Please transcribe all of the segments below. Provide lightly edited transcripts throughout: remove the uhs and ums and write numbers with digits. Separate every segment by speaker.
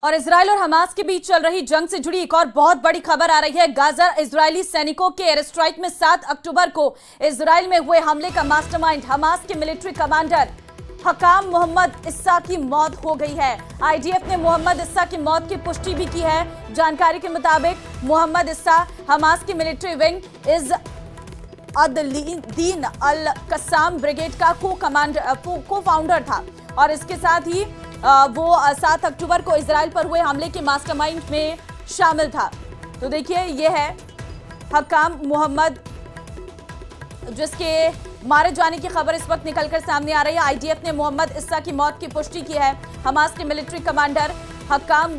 Speaker 1: और इजराइल और हमास के बीच चल रही जंग से जुड़ी एक और बहुत बड़ी खबर आ रही है। गाजा इजरायली सैनिकों के एयर स्ट्राइक में 7 अक्टूबर को इजराइल में हुए हमले का मास्टरमाइंड हमास के मिलिट्री कमांडर हकाम मोहम्मद इस्सा की मौत हो गई है। आईडीएफ ने मोहम्मद इस्सा की मौत की पुष्टि भी की है। जानकारी के मुताबिक मोहम्मद इस्सा हमास की military wing Izz ad Din al Qassam brigade का को फाउंडर था और इसके साथ ही वो 7 अक्टूबर को इजराइल पर हुए हमले के मास्टरमाइंड में शामिल था। तो देखिए, ये है हकाम मोहम्मद, जिसके मारे जाने की खबर इस वक्त निकलकर सामने आ रही है। आईडीएफ ने मोहम्मद इस्सा की मौत की पुष्टि की है। हमास के मिलिट्री कमांडर हकाम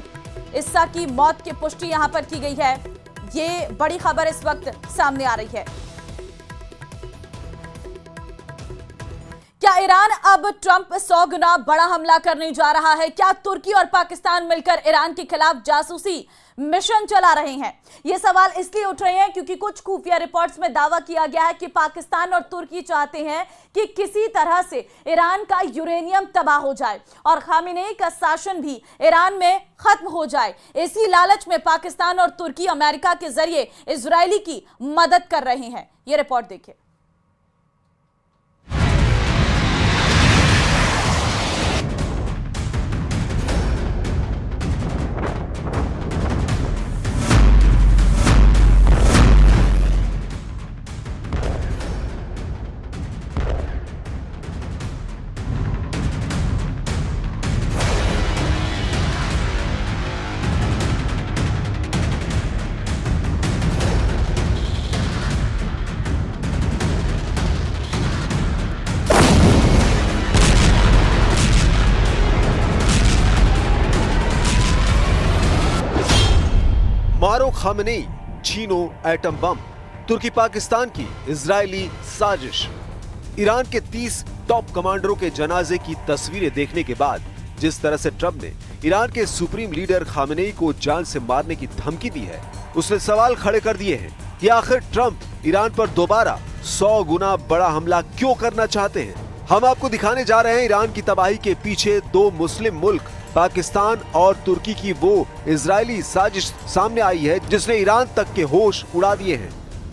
Speaker 1: इस्सा की मौत की पुष्टि यहां पर की गई है। ये बड़ी खबर इस वक्त सामने आ रही है। क्या ईरान अब ट्रंप 100 गुना बड़ा हमला करने जा रहा है? क्या तुर्की और पाकिस्तान मिलकर ईरान के खिलाफ जासूसी मिशन चला रहे हैं? ये सवाल इसलिए उठ रहे हैं क्योंकि कुछ खुफिया रिपोर्ट्स में दावा किया गया है कि पाकिस्तान और तुर्की चाहते हैं कि किसी तरह से ईरान का यूरेनियम तबाह हो जाए और खामेनेई का शासन भी ईरान में खत्म हो जाए। इसी लालच में पाकिस्तान और तुर्की अमेरिका के जरिए इजरायली की मदद कर रहे हैं। ये रिपोर्ट देखिए।
Speaker 2: मारो खामेनेई, छीनो एटम बम। तुर्की पाकिस्तान की इजरायली साजिश। ईरान के 30 टॉप कमांडरों के जनाजे की तस्वीरें देखने के बाद जिस तरह से ट्रंप ने ईरान के सुप्रीम लीडर खामेनेई को जान से मारने की धमकी दी है, उसने सवाल खड़े कर दिए हैं कि आखिर ट्रंप ईरान पर दोबारा 100 गुना बड़ा हमला क्यों करना चाहते हैं। हम आपको दिखाने जा रहे हैं ईरान की तबाही के पीछे दो मुस्लिम मुल्क पाकिस्तान और तुर्की की वो इजरायली साजिश सामने आई है जिसने ईरान तक के होश उड़ा दिए हैं।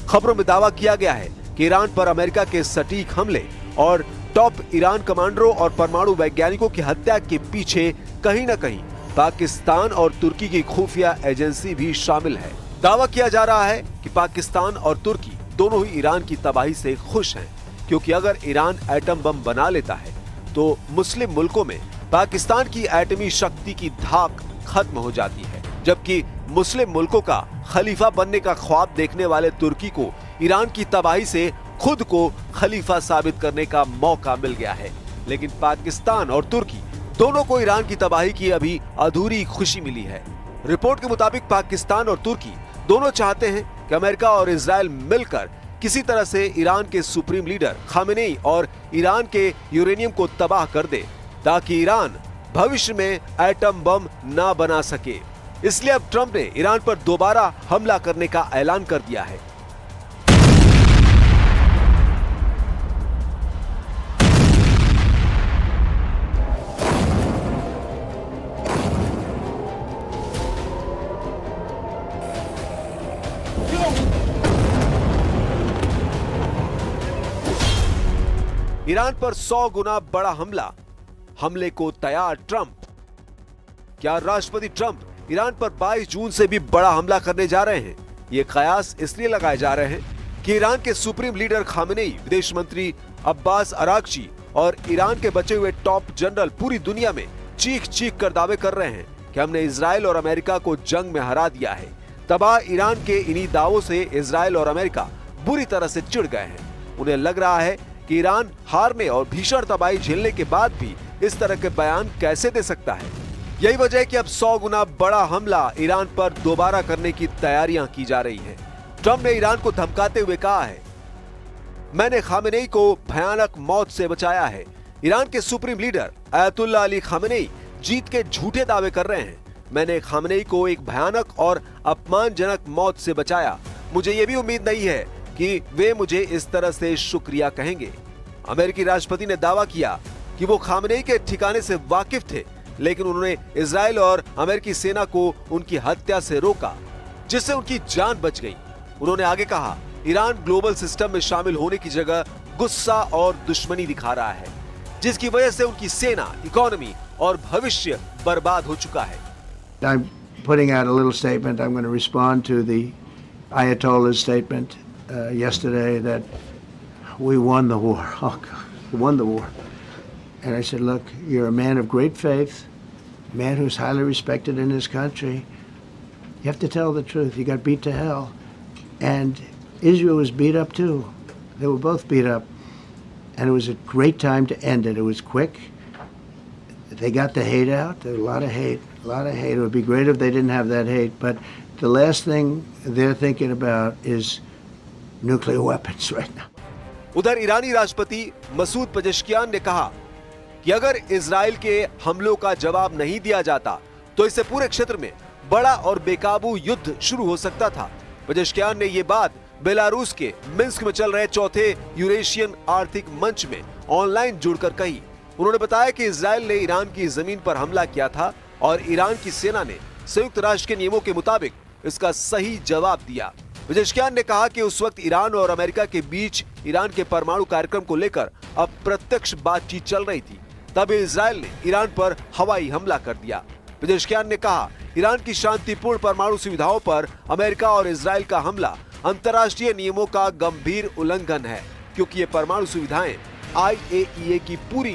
Speaker 2: खबरों में दावा किया गया है कि ईरान पर अमेरिका के सटीक हमले और टॉप ईरान कमांडरों और परमाणु वैज्ञानिकों की हत्या के पीछे कहीं न कहीं पाकिस्तान और तुर्की की खुफिया एजेंसी भी शामिल है। दावा किया जा रहा है कि पाकिस्तान और तुर्की दोनों ही ईरान की तबाही से खुश हैं, क्योंकि अगर ईरान एटम बम बना लेता है तो मुस्लिम मुल्कों में पाकिस्तान की एटमी शक्ति की धाक खत्म हो जाती है, जबकि मुस्लिम मुल्कों का खलीफा बनने का ख्वाब देखने वाले तुर्की को ईरान की तबाही से खुद को खलीफा साबित करने का मौका मिल गया है। लेकिन पाकिस्तान और तुर्की दोनों को ईरान की तबाही की अभी अधूरी खुशी मिली है। रिपोर्ट के मुताबिक पाकिस्तान और तुर्की दोनों चाहते हैं कि अमेरिका और इजराइल मिलकर किसी तरह से ईरान के सुप्रीम लीडर खामेनेई और ईरान के यूरेनियम को तबाह कर दे, ताकि ईरान भविष्य में एटम बम ना बना सके। इसलिए अब ट्रंप ने ईरान पर दोबारा हमला करने का ऐलान कर दिया है। ईरान पर 100 गुना बड़ा हमले को तैयार ट्रंप। क्या राष्ट्रपति ट्रंप ईरान पर 22 जून से भी बड़ा हमला करने जा रहे हैं? ये कयास इसलिए लगाए जा रहे हैं कि ईरान के सुप्रीम लीडर खामेनेई, विदेश मंत्री अब्बास अरागची और ईरान के बचे हुए टॉप जनरल पूरी दुनिया में चीख चीख कर दावे कर रहे हैं कि हमने इजराइल और अमेरिका को जंग में हरा दिया है। तबाह ईरान के इन्हीं दावों से इजराइल और अमेरिका बुरी तरह से चिढ़ गए हैं। उन्हें लग रहा है कि ईरान हारने और भीषण तबाही झेलने के बाद भी इस तरह के बयान कैसे दे सकता है। यही वजह है कि अब 100 गुना बड़ा हमला ईरान पर दोबारा करने की तैयारियां की जा रही हैं। ट्रंप ने ईरान को धमकाते हुए कहा है, मैंने खामेनेई को भयानक मौत से बचाया है। ईरान के supreme leader Ayatollah Ali Khamenei जीत के झूठे दावे कर रहे हैं। मैंने खामेनेई को एक भयानक और अपमानजनक मौत से बचाया। मुझे ये भी उम्मीद नहीं है कि वे मुझे इस तरह से शुक्रिया कहेंगे। अमेरिकी राष्ट्रपति ने दावा किया कि वो खामेनेई के ठिकाने से वाकिफ थे, लेकिन उन्होंने इजराइल और अमेरिकी सेना को उनकी हत्या से रोका, जिससे उनकी जान बच गई। उन्होंने आगे कहा, ईरान ग्लोबल सिस्टम में शामिल होने की जगह गुस्सा और दुश्मनी दिखा रहा है, जिसकी वजह से उनकी सेना, इकोनॉमी और भविष्य बर्बाद हो चुका है।
Speaker 3: I'm putting out a little statement. I'm going to respond to the Ayatollah's statement yesterday that we won the war. Oh, God, we won the war. And I said, look, you're a man of great faith, a man who's highly respected in his country. You have to tell the truth. You got beat to hell. And Israel was beat up too. They were both beat up. And it was a great time to end it. It was quick. They got the hate out. There was a lot of hate. A lot of hate. It would be great if they didn't have that hate. But the last thing they're thinking about is nuclear weapons right now.
Speaker 2: उधर ईरानी राष्ट्रपति Masoud Pezeshkian ने कहा कि अगर Israel के हमलों का जवाब नहीं दिया जाता तो इससे पूरे क्षेत्र में बड़ा और बेकाबू युद्ध शुरू हो सकता था। पेजेश्कियान ने ये बात बेलारूस के मिन्स्क में चल रहे चौथे यूरेशियन आर्थिक मंच में ऑनलाइन जुड़कर कही। उन्होंने बताया कि इजराइल ने ईरान की जमीन पर हमला किया था और ईरान की सेना ने संयुक्त राष्ट्र के नियमों के मुताबिक इसका सही जवाब दिया। पेजेश्कियान ने कहा कि उस वक्त ईरान और अमेरिका के बीच ईरान के परमाणु कार्यक्रम को लेकर अप्रत्यक्ष बातचीत चल रही थी, तभी इजराइल ने ईरान पर हवाई हमला कर दिया। पेजेश्कियान ने कहा, ईरान की शांतिपूर्ण परमाणु सुविधाओं पर अमेरिका और इजराइल का हमला अंतर्राष्ट्रीय नियमों का गंभीर उल्लंघन है, क्योंकि ये परमाणु सुविधाएं IAEA की पूरी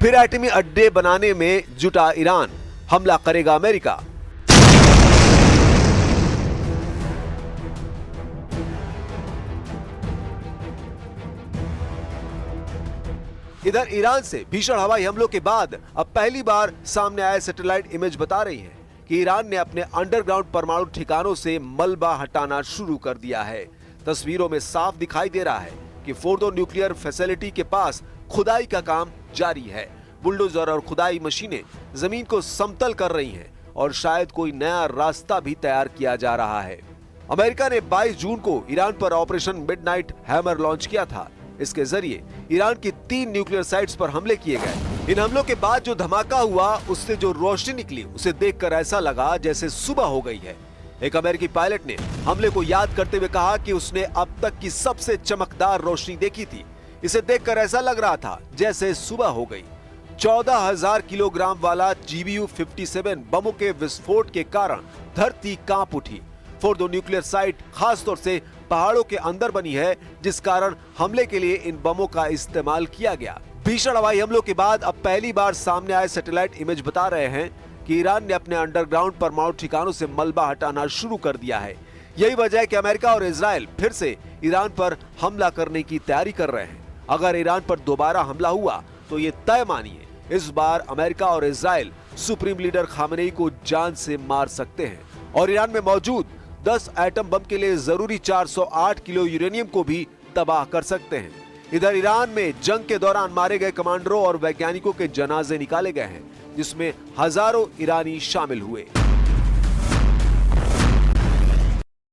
Speaker 2: फिर एटमी अड्डे बनाने में जुटा ईरान, हमला करेगा अमेरिका। इधर ईरान से भीषण हवाई हमलों के बाद अब पहली बार सामने आए सैटेलाइट इमेज बता रही है कि ईरान ने अपने अंडरग्राउंड परमाणु ठिकानों से मलबा हटाना शुरू कर दिया है। तस्वीरों में साफ दिखाई दे रहा है कि फोर्डो न्यूक्लियर फैसिलिटी के पास खुदाई का काम जारी है। बुलडोजर और खुदाई मशीनें जमीन को समतल कर रही हैं और शायद कोई नया रास्ता भी तैयार किया जा रहा है। अमेरिका ने 22 जून को ईरान पर ऑपरेशन मिडनाइट हैमर लॉन्च किया था। इसके जरिए ईरान की 3 न्यूक्लियर साइट्स पर हमले किए गए। इन हमलों के बाद जो धमाका हुआ, उससे जो रोशनी निकली, उसे देखकर ऐसा लगा जैसे सुबह हो गई है। एक अमेरिकी पायलट ने हमले को याद करते हुए कहा कि उसने अब तक की सबसे चमकदार रोशनी देखी थी। इसे देखकर ऐसा लग रहा था जैसे सुबह हो गई। 14,000 किलोग्राम वाला GBU-57 बमों के विस्फोट के कारण धरती कांप उठी। फोर्डो न्यूक्लियर साइट खासतौर से पहाड़ों के अंदर बनी है, जिस कारण हमले के लिए इन बमों का इस्तेमाल किया गया। भीषण हवाई हमलों के बाद अब पहली बार सामने आए सैटेलाइट इमेज बता रहे हैं कि ईरान ने अपने अंडरग्राउंड परमाणु ठिकानों से मलबा हटाना शुरू कर दिया है। यही वजह है कि अमेरिका और इजराइल फिर से ईरान पर हमला करने की तैयारी कर रहे हैं। अगर ईरान पर दोबारा हमला हुआ तो ये तय मानिए, इस बार अमेरिका और इजराइल सुप्रीम लीडर खामेनेई को जान से मार सकते हैं और ईरान में मौजूद 10 एटम बम के लिए जरूरी 408 किलो यूरेनियम को भी तबाह कर सकते हैं। इधर ईरान में जंग के दौरान मारे गए कमांडरों और वैज्ञानिकों के जनाजे निकाले गए हैं, जिसमें हजारों ईरानी शामिल हुए।